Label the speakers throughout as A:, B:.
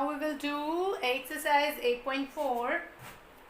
A: Now we will do exercise 8.4,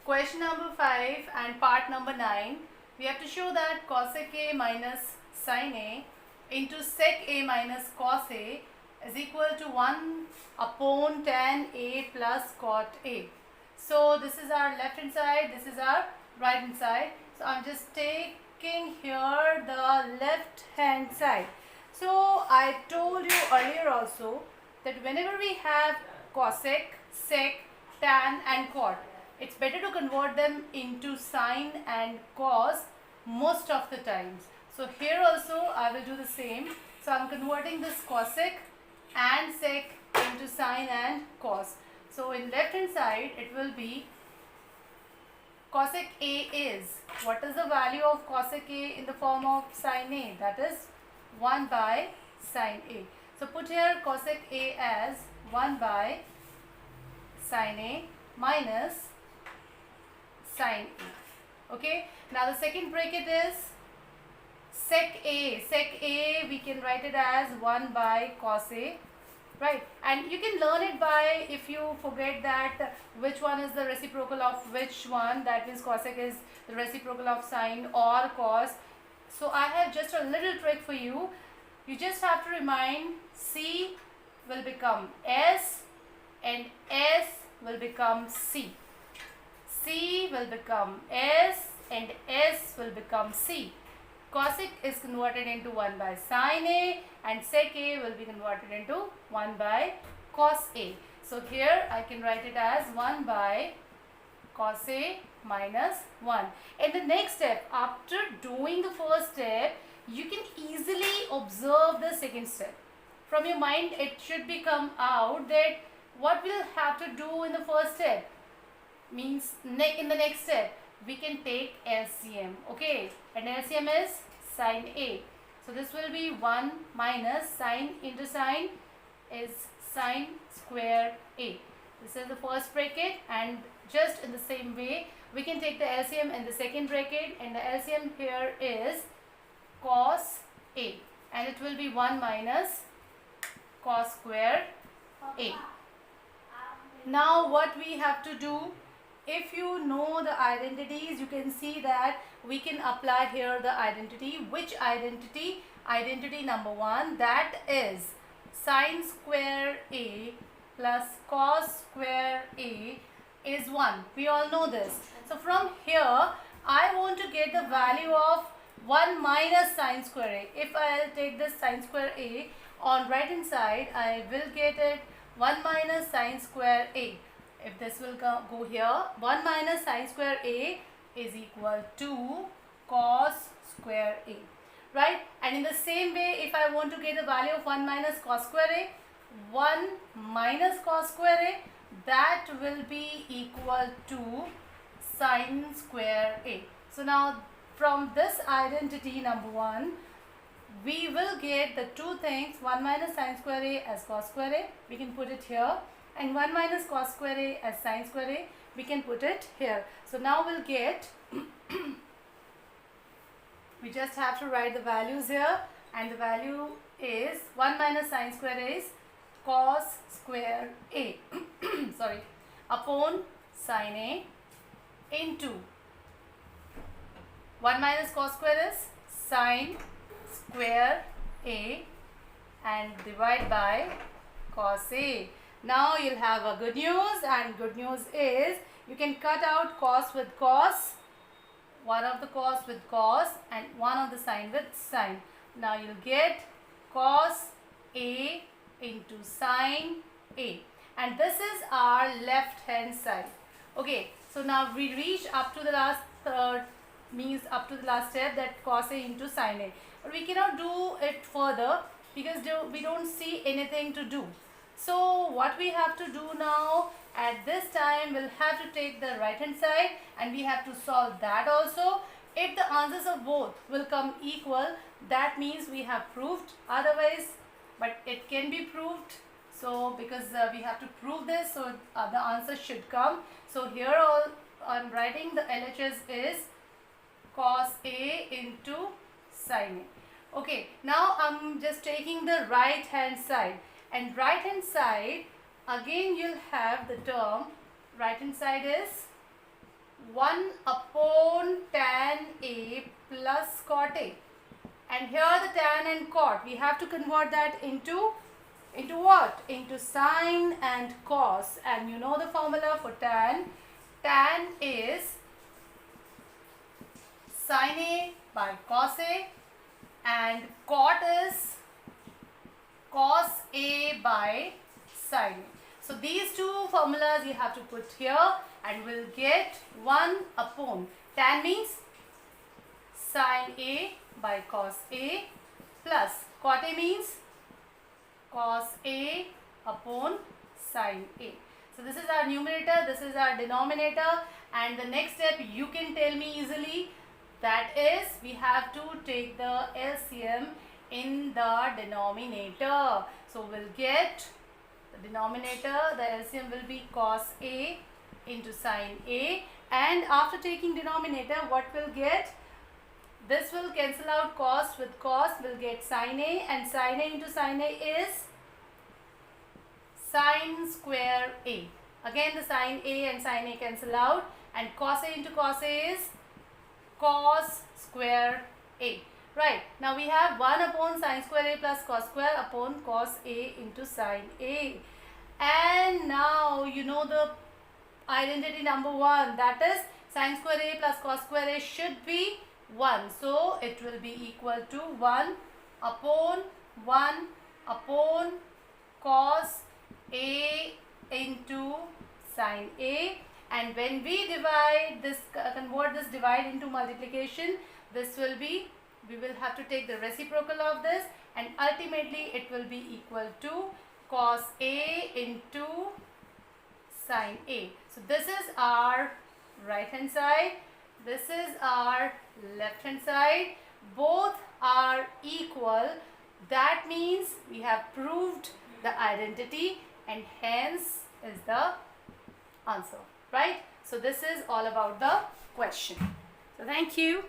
A: question number 5 and part number 9. We have to show that cosec A minus sin A into sec A minus cos A is equal to 1 upon tan A plus cot A. So this is our left hand side, this is our right hand side. So I'm just taking here the left hand side. So I told you earlier also that whenever we have cosec, sec, tan and cot, it's better to convert them into sine and cos most of the times. So here also I will do the same. So I'm converting this cosec and sec into sine and cos. So in left hand side it will be cosec A is, what is the value of cosec A in the form of sine A? That is 1 by sine A. So put here cosec A as 1 by sine A minus sine A. Okay. Now the second bracket is sec A. Sec A we can write it as 1 by cos A. Right. And you can learn it by, if you forget that which one is the reciprocal of which one, that means cosec is the reciprocal of sine or cos. So I have just a little trick for you. You just have to remind C will become S and S will become C. C will become S and S will become C. Cosec is converted into 1 by sine A and sec A will be converted into 1 by cos A. So here I can write it as 1 by cos A minus 1. In the next step, after doing the first step, you can easily observe the second step. From your mind it should become out that what we'll have to do in the first step. Means in the next step we can take LCM. Okay, and LCM is sine A. So this will be 1 minus sine into sine is sine square A. This is the first bracket, and just in the same way we can take the LCM in the second bracket, and the LCM here is cos A, and it will be 1 minus cos square A. Now what we have to do, if you know the identities, you can see that we can apply here the identity. Which identity? Identity number 1, that is sine square A plus cos square A is 1. We all know this. So from here I want to get the value of 1 minus sine square A. If I will take this sine square A on right hand side, I will get it 1 minus sine square A. If this will go here, 1 minus sine square A is equal to cos square A. Right? And in the same way, if I want to get the value of 1 minus cos square A, 1 minus cos square A, that will be equal to sine square A. So now from this identity number 1, we will get the two things, 1 minus sine square A as cos square A, we can put it here, and 1 minus cos square A as sine square A, we can put it here. So now we'll get, we just have to write the values here, and the value is 1 minus sine square A is cos square A sorry, upon sine A into 1 minus cos square is sine square A and divide by cos A. Now you'll have a good news, and good news is you can cut out cos with cos, one of the cos with cos and one of the sine with sine. Now you'll get cos A into sine A, and this is our left hand side. Okay, so now we reach up to the last means up to the last step, that cos A into sine A. But we cannot do it further because we don't see anything to do. So what we have to do now, at this time we'll have to take the right hand side and we have to solve that also. If the answers of both will come equal, that means we have proved. Otherwise, but it can be proved. So because we have to prove this, so the answer should come. So here all I'm writing the LHS is cos A into sine A. Okay, now I'm just taking the right hand side, and right hand side again you'll have the term, right hand side is 1 upon tan A plus cot A. And here the tan and cot, we have to convert that into what? Into sine and cos. And you know the formula for tan. Tan is sine A by cos A, and cot is cos A by sine A. So these two formulas you have to put here, and we'll get 1 upon, tan means sine A by cos A, plus cot A means cos A upon sine A. So this is our numerator, this is our denominator, and the next step you can tell me easily, that is we have to take the LCM in the denominator. So we'll get the denominator, the LCM will be cos A into sine A, and after taking denominator, what we'll get? This will cancel out cos with cos, we'll get sine A, and sine A into sine A is sine square A. Again the sine A and sine A cancel out, and cos A into cos A is cos square A. Right, now we have 1 upon sine square A plus cos square upon cos A into sine A. And now you know the identity number 1, that is sine square A plus cos square A should be 1. So it will be equal to 1 upon cos A into sine A. And when we divide this, convert this divide into multiplication, this will be, we will have to take the reciprocal of this, and ultimately it will be equal to cos A into sine A. So this is our right hand side, this is our left hand side, both are equal. That means we have proved the identity, and hence is the answer, right? So this is all about the question. So thank you.